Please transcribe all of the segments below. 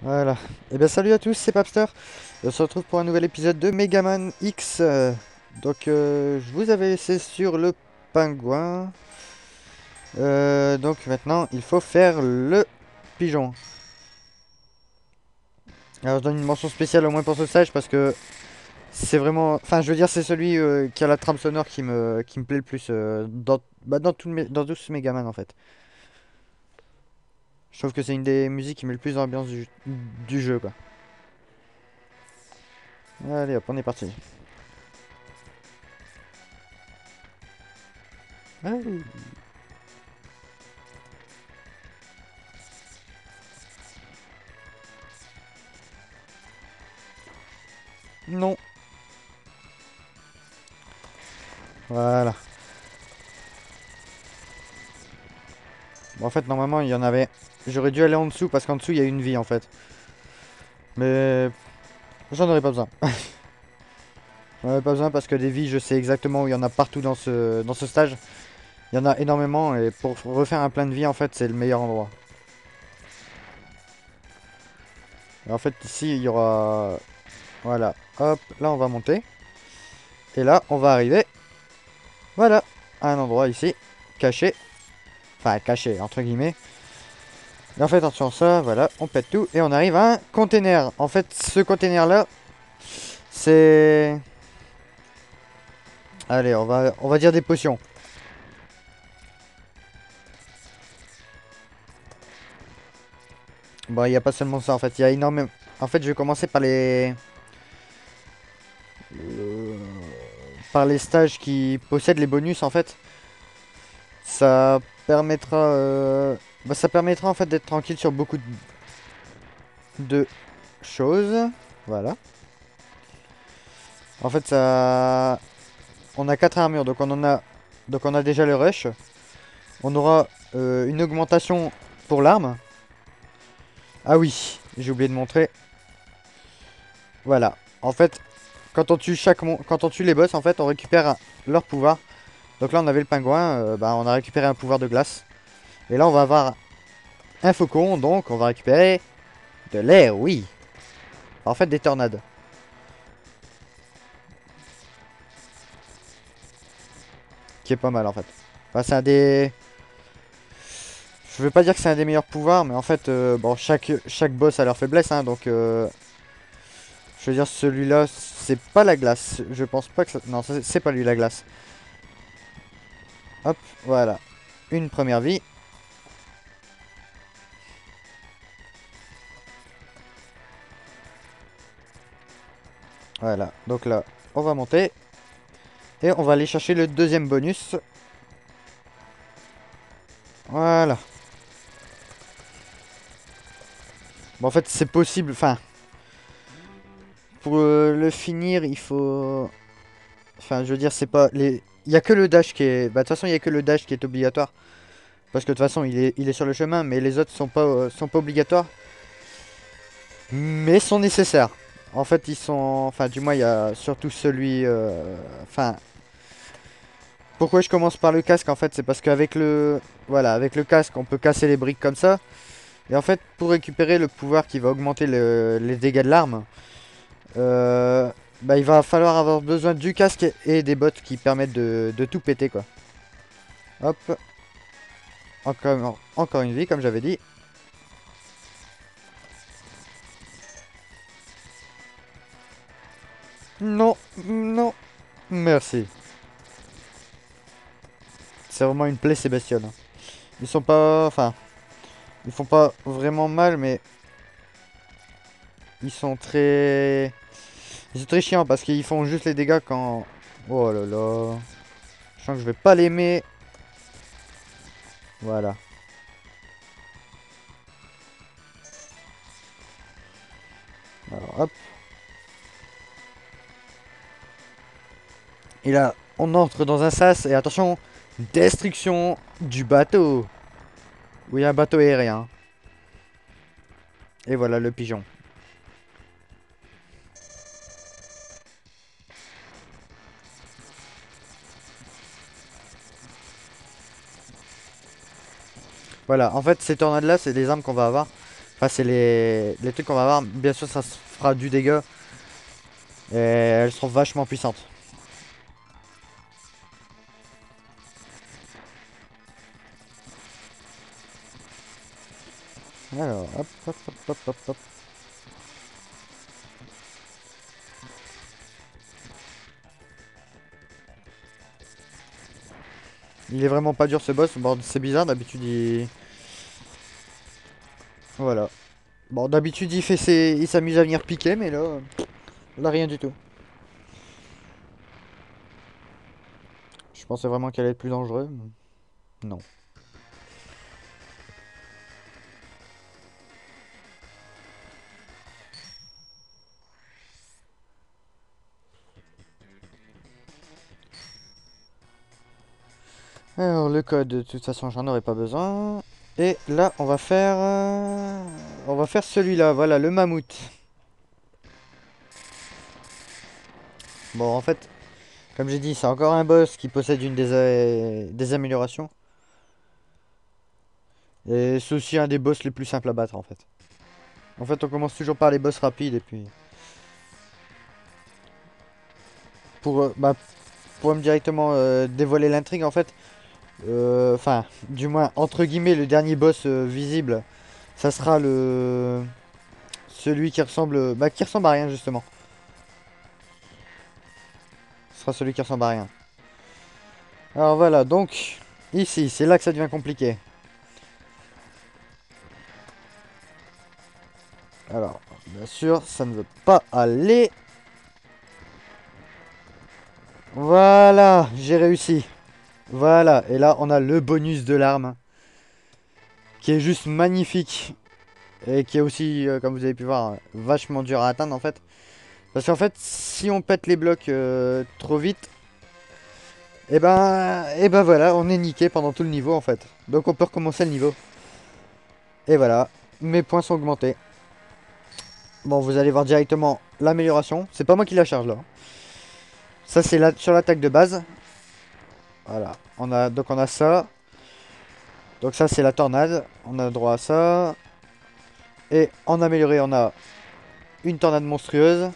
Voilà. Et bien salut à tous, c'est Papster. On se retrouve pour un nouvel épisode de Megaman X. Je vous avais laissé sur le pingouin. Donc maintenant, il faut faire le pigeon. Alors je donne une mention spéciale au moins pour ce stage parce que c'est vraiment... Enfin, je veux dire, c'est celui qui a la trame sonore qui me plaît le plus dans tous Megaman en fait. Je trouve que c'est une des musiques qui met le plus dans l'ambiance du jeu quoi. Allez hop, on est parti. Allez. Non. Voilà. Bon, en fait, normalement, il y en avait. J'aurais dû aller en dessous parce qu'en dessous, il y a une vie en fait. Mais j'en aurais pas besoin. J'en aurais pas besoin parce que des vies, je sais exactement où il y en a partout dans ce stage. Il y en a énormément et pour refaire un plein de vie, en fait, c'est le meilleur endroit. Et en fait, ici, il y aura. Voilà. Hop, là, on va monter. Et là, on va arriver. Voilà. À un endroit ici. Caché. Enfin, caché, entre guillemets. Et en fait, attention à ça, voilà, on pète tout et on arrive à un container. En fait, ce container là, c'est... Allez, on va dire des potions. Bon, il n'y a pas seulement ça en fait, il y a énormément... En fait, je vais commencer euh, par les stages qui possèdent les bonus en fait. Ça permettra, ça permettra en fait d'être tranquille sur beaucoup de choses. Voilà. En fait, ça... On a 4 armures, donc on a déjà le rush. On aura une augmentation pour l'arme. Ah oui, j'ai oublié de montrer. Voilà. En fait, quand on tue les boss, en fait, on récupère leur pouvoir. Donc là, on avait le pingouin, on a récupéré un pouvoir de glace. Et là, on va avoir un faucon, donc on va récupérer de l'air, oui. En fait, des tornades. Qui est pas mal, en fait. Enfin, c'est un des... Je veux pas dire que c'est un des meilleurs pouvoirs, mais en fait, bon, chaque boss a leur faiblesse, hein, donc... je veux dire, celui-là, c'est pas la glace. Je pense pas que ça... Non, c'est pas lui, la glace. Hop, voilà. Une première vie. Voilà, donc là, on va monter. Et on va aller chercher le deuxième bonus. Voilà. Bon, en fait, c'est possible. Enfin, pour le finir, il faut... Enfin, je veux dire, c'est pas... Il y a que le dash qui est... Bah, de toute façon, il y a que le dash qui est obligatoire. Parce que de toute façon, il est sur le chemin, mais les autres sont pas obligatoires. Mais sont nécessaires. En fait, ils sont... Enfin, du moins, il y a surtout celui... Enfin... Pourquoi je commence par le casque, en fait, c'est parce qu'avec le... Voilà, avec le casque, on peut casser les briques comme ça. Et en fait, pour récupérer le pouvoir qui va augmenter les dégâts de l'arme, il va falloir avoir besoin du casque et des bottes qui permettent de tout péter, quoi. Hop, encore une vie, comme j'avais dit. Non, non, merci. C'est vraiment une plaie, ces bestioles, hein. Ils sont pas... Enfin, ils font pas vraiment mal, mais ils sont très... Ils sont très chiants parce qu'ils font juste les dégâts quand... Oh là là. Je sens que je vais pas l'aimer. Voilà. Alors, hop. Et là, on entre dans un sas et attention, destruction du bateau. Oui, un bateau aérien. Et voilà le pigeon. Voilà, en fait, ces tornades-là, c'est des armes qu'on va avoir. Enfin, c'est les trucs qu'on va avoir. Bien sûr, ça se fera du dégât. Et elles seront vachement puissantes. Alors, hop, hop, hop, hop, hop, hop. Il est vraiment pas dur ce boss. Bon, c'est bizarre, d'habitude il... Voilà. Bon, d'habitude il fait il s'amuse à venir piquer, mais là rien du tout. Je pensais vraiment qu'elle allait être plus dangereux. Non. Alors le code, de toute façon j'en aurai pas besoin. Et là on va faire celui-là, voilà le mammouth. Bon en fait, comme j'ai dit, c'est encore un boss qui possède une des améliorations. Et c'est aussi un des boss les plus simples à battre en fait. En fait on commence toujours par les boss rapides et puis... Pour directement dévoiler l'intrigue en fait. Enfin, du moins entre guillemets le dernier boss visible. Ça sera celui qui ressemble à rien justement. Ce sera celui qui ressemble à rien. Alors voilà, donc ici, c'est là que ça devient compliqué. Alors, bien sûr, ça ne veut pas aller. Voilà, j'ai réussi. Voilà, et là, on a le bonus de l'arme. Qui est juste magnifique. Et qui est aussi, comme vous avez pu voir, vachement dur à atteindre en fait. Parce qu'en fait, si on pète les blocs trop vite, et ben voilà, on est niqué pendant tout le niveau en fait. Donc on peut recommencer le niveau. Et voilà, mes points sont augmentés. Bon, vous allez voir directement l'amélioration. C'est pas moi qui la charge là. Ça c'est sur l'attaque de base. Voilà, donc on a ça. Donc ça c'est la tornade. On a droit à ça. Et en amélioré, on a une tornade monstrueuse.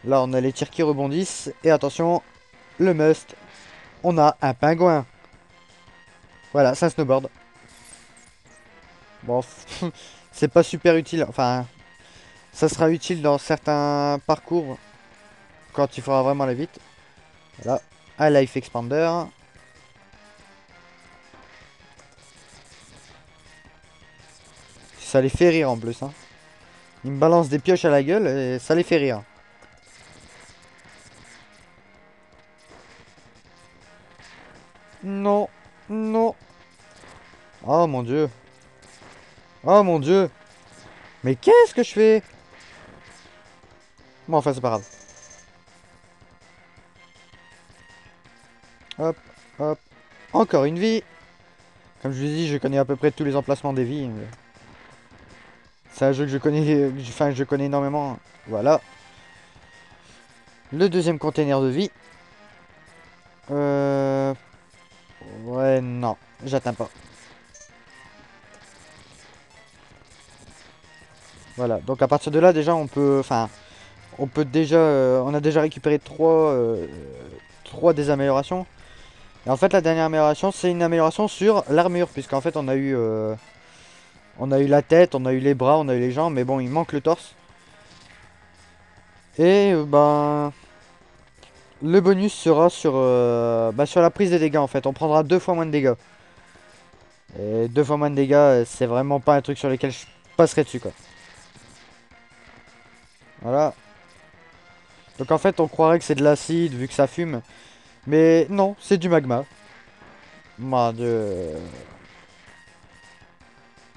Là on a les tirs qui rebondissent. Et attention, le must. On a un pingouin. Voilà, c'est un snowboard. Bon, c'est pas super utile. Enfin, ça sera utile dans certains parcours quand il faudra vraiment aller vite. Voilà, un life expander. Ça les fait rire en plus. Hein. Ils me balancent des pioches à la gueule et ça les fait rire. Non, non. Oh mon dieu. Oh mon dieu. Mais qu'est-ce que je fais? Bon, enfin, c'est pas grave. Hop, hop. Encore une vie. Comme je vous dis, je connais à peu près tous les emplacements des vies. C'est un jeu que je connais, enfin, je connais énormément. Voilà. Le deuxième container de vie. Euh... Ouais, non. J'atteins pas. Voilà. Donc à partir de là, déjà, on peut... Enfin, on peut déjà... on a déjà récupéré trois des améliorations. Et en fait, la dernière amélioration, c'est une amélioration sur l'armure. Puisqu'en fait, on a eu la tête, on a eu les bras, on a eu les jambes. Mais bon, il manque le torse. Et ben... Le bonus sera sur la prise des dégâts en fait. On prendra 2 fois moins de dégâts. Et 2 fois moins de dégâts, c'est vraiment pas un truc sur lequel je passerai dessus quoi. Voilà. Donc en fait, on croirait que c'est de l'acide vu que ça fume. Mais non, c'est du magma. Mon dieu.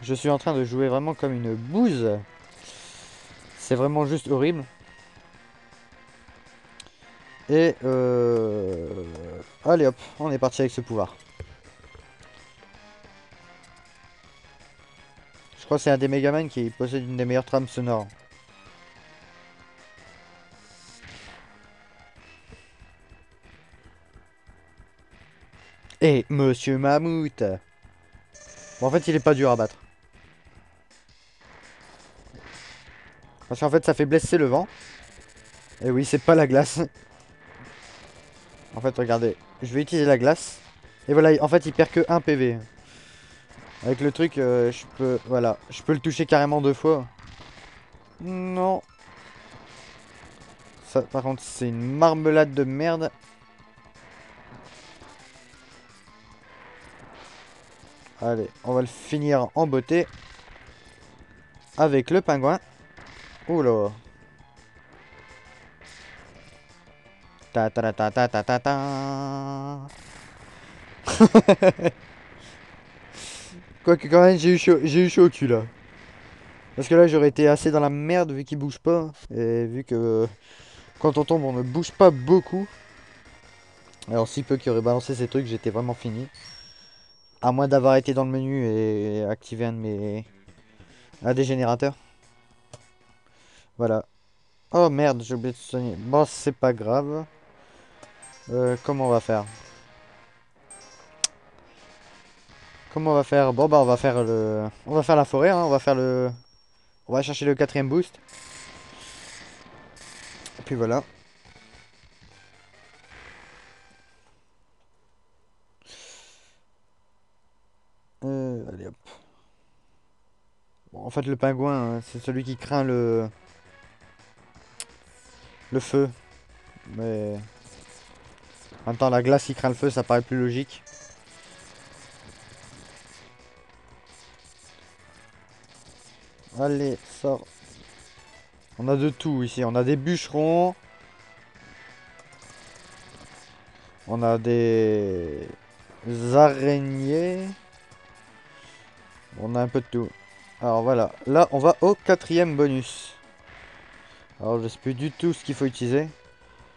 Je suis en train de jouer vraiment comme une bouse. C'est vraiment juste horrible. Et allez hop, on est parti avec ce pouvoir. Je crois que c'est un des Megaman qui possède une des meilleures trames sonores. Et Monsieur Mammouth. Bon, en fait, il est pas dur à battre. Parce qu'en fait, ça fait blesser le vent. Et oui, c'est pas la glace. En fait, regardez. Je vais utiliser la glace. Et voilà, en fait, il perd que 1 PV. Avec le truc, je peux... Voilà. Je peux le toucher carrément 2 fois. Non. Ça, par contre, c'est une marmelade de merde. Allez, on va le finir en beauté. Avec le pingouin. Oula. Ta ta ta ta ta ta ta. Quoique quand même, j'ai eu chaud au cul là. Parce que là, j'aurais été assez dans la merde vu qu'il bouge pas. Et vu que quand on tombe, on ne bouge pas beaucoup. Alors, si peu qui aurait balancé ces trucs, j'étais vraiment fini. À moins d'avoir été dans le menu et activé un des générateurs. Voilà. Oh merde, j'ai oublié de soigner. Bon, c'est pas grave. Comment on va faire? Comment on va faire? Bon, bah, on va faire le... On va faire la forêt, hein. On va faire le... On va chercher le 4ème boost. Et puis voilà. Allez hop. Bon, en fait, le pingouin, hein, c'est celui qui craint le feu. Mais en même temps, la glace qui craint le feu, ça paraît plus logique. Allez, sors. On a de tout ici. On a des bûcherons. On a des araignées. On a un peu de tout. Alors voilà. Là, on va au 4ème bonus. Alors, je sais plus du tout ce qu'il faut utiliser.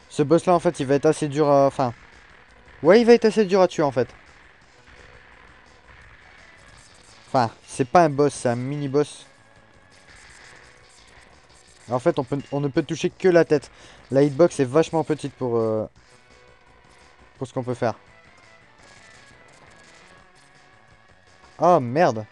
Ce boss-là, en fait, il va être assez dur à... Enfin... Ouais, il va être assez dur à tuer, en fait. Enfin, c'est pas un boss, c'est un mini-boss. En fait, on ne peut toucher que la tête. La hitbox est vachement petite pour ce qu'on peut faire. Oh, merde.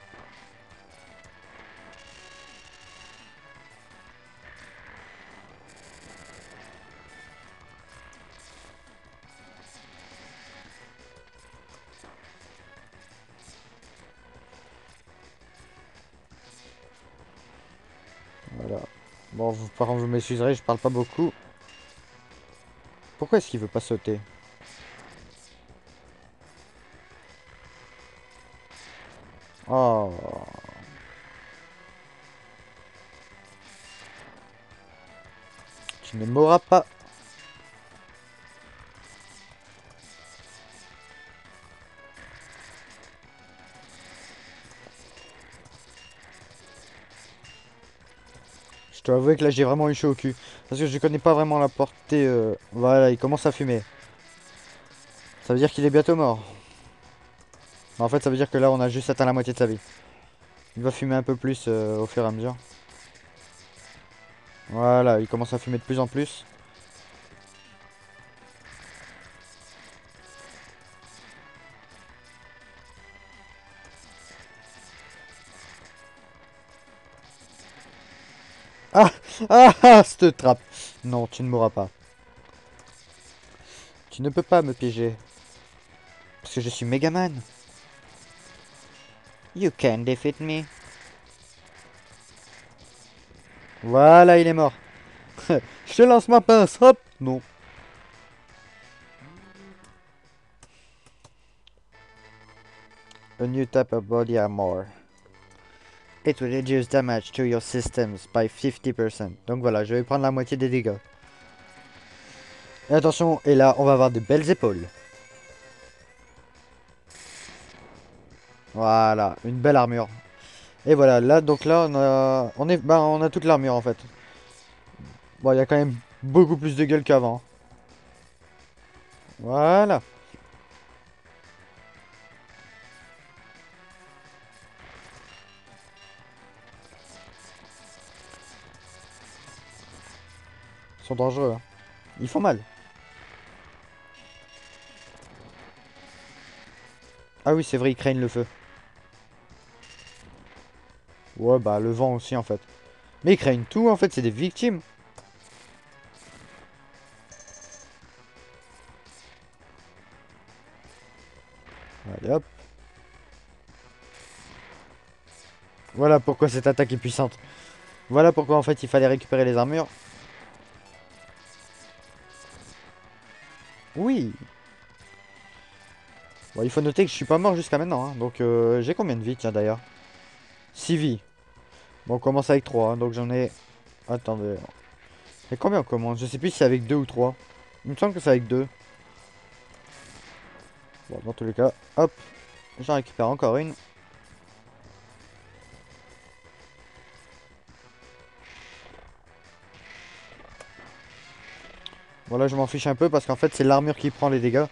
Voilà. Bon, par contre, vous m'excuserez, je parle pas beaucoup. Pourquoi est-ce qu'il veut pas sauter? Oh. Tu ne mourras pas. Je dois avouer que là, j'ai vraiment eu chaud au cul. Parce que je connais pas vraiment la portée. Voilà, il commence à fumer. Ça veut dire qu'il est bientôt mort. En fait, ça veut dire que là, on a juste atteint la moitié de sa vie. Il va fumer un peu plus au fur et à mesure. Voilà, il commence à fumer de plus en plus. Ah! Ah! Ah! Cette trappe! Non, tu ne mourras pas. Tu ne peux pas me piéger. Parce que je suis Megaman. You can defeat me. Voilà, il est mort. Je te lance ma pince. Hop! Non. A new type of body armor. It will reduce damage to your systems by 50%. Donc voilà, je vais prendre la moitié des dégâts. Et attention, et là, on va avoir de belles épaules. Voilà, une belle armure. Et voilà, là, donc là, on a toute l'armure en fait. Bon, il y a quand même beaucoup plus de gueule qu'avant. Voilà. Ils sont dangereux, hein. Ils font mal. Ah oui, c'est vrai, ils craignent le feu. Ouais, bah le vent aussi en fait. Mais ils craignent tout en fait, c'est des victimes. Allez hop. Voilà pourquoi cette attaque est puissante. Voilà pourquoi en fait il fallait récupérer les armures. Oui. Bon, il faut noter que je suis pas mort jusqu'à maintenant. Hein. Donc j'ai combien de vies tiens d'ailleurs? 6 vies. Bon on commence avec 3. Hein, donc j'en ai... Attendez. Et combien on commence? Je sais plus si c'est avec 2 ou 3. Il me semble que c'est avec 2. Bon dans tous les cas. Hop. J'en récupère encore une. Bon là je m'en fiche un peu parce qu'en fait c'est l'armure qui prend les dégâts.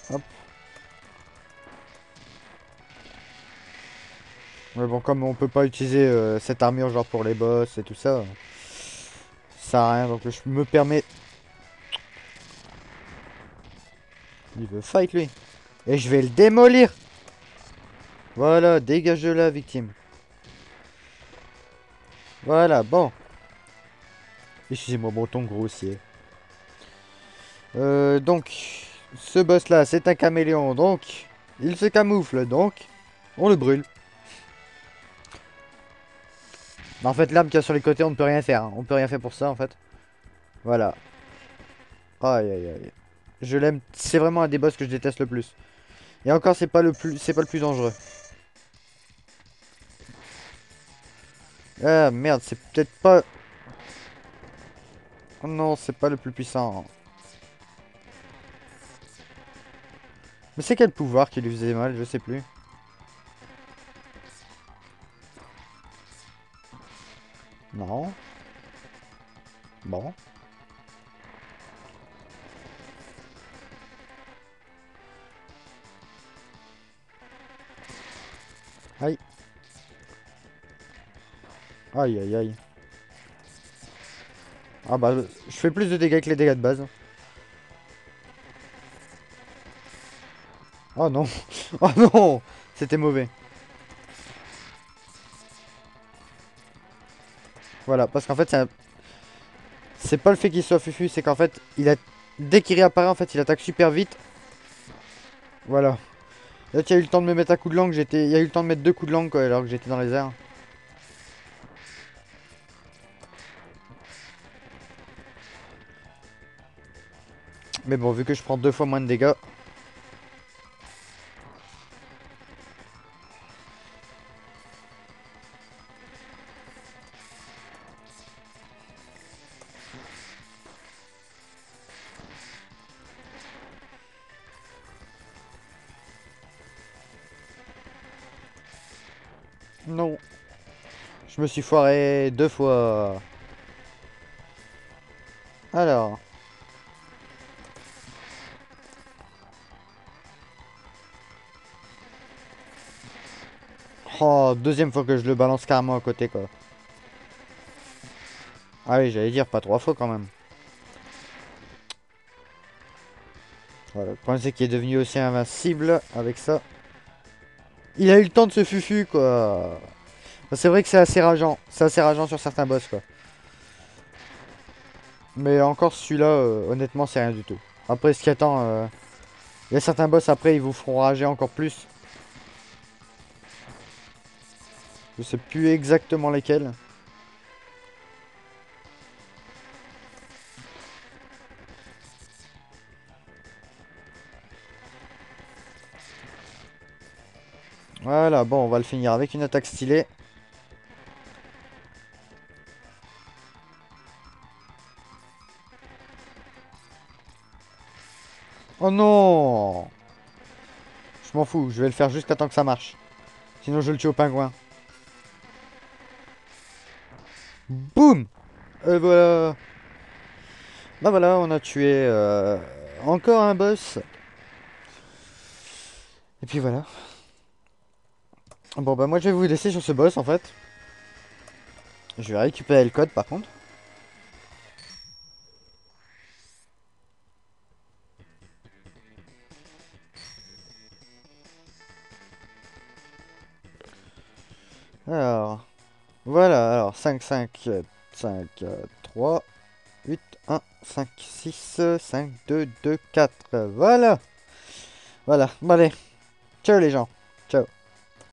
Hop. Mais bon comme on peut pas utiliser cette armure genre pour les boss et tout ça. Ça sert à rien donc je me permets. Il veut fight lui. Et je vais le démolir. Voilà, dégage de là victime. Voilà, bon. Excusez-moi mon ton grossier. Donc, ce boss là c'est un caméléon donc. Il se camoufle donc. On le brûle. En fait l'arme qu'il y a sur les côtés on ne peut rien faire. Hein. On peut rien faire pour ça en fait. Voilà. Aïe aïe aïe. Je l'aime. C'est vraiment un des boss que je déteste le plus. Et encore c'est pas le plus dangereux. Ah merde, c'est peut-être pas... Oh non, c'est pas le plus puissant. Mais c'est quel pouvoir qui lui faisait mal, je sais plus. Non. Bon. Aïe. Aïe aïe aïe. Ah bah, je fais plus de dégâts que les dégâts de base. Oh non. Oh non. C'était mauvais. Voilà, parce qu'en fait, c'est pas le fait qu'il soit fufu, c'est qu'en fait, dès qu'il réapparaît, en fait, il attaque super vite. Voilà. Là, tu as eu le temps de me mettre un coup de langue, il y a eu le temps de mettre 2 coups de langue, quoi, alors que j'étais dans les airs. Mais bon, vu que je prends 2 fois moins de dégâts. Non. Je me suis foiré 2 fois. Alors. Oh, deuxième fois que je le balance carrément à côté, quoi. Ah oui, j'allais dire pas 3 fois quand même. Voilà, le problème c'est qu'il est devenu aussi invincible avec ça. Il a eu le temps de se fufu, quoi. C'est vrai que c'est assez rageant. C'est assez rageant sur certains boss, quoi. Mais encore celui-là, honnêtement, c'est rien du tout. Après, ce qui attend, il y a certains boss après, ils vous feront rager encore plus. Je sais plus exactement lesquels. Voilà, bon, on va le finir avec une attaque stylée. Oh non! Je m'en fous, je vais le faire jusqu'à temps que ça marche. Sinon, je le tue au pingouin. Boum! Et voilà. Bah voilà, on a tué encore un boss. Et puis voilà. Bon bah moi je vais vous laisser sur ce boss en fait. Je vais récupérer le code par contre. Alors, voilà, alors 5 5 5 3 8 1 5 6 5 2 2 4. Voilà. Voilà. Bon, allez. Ciao les gens. Ciao.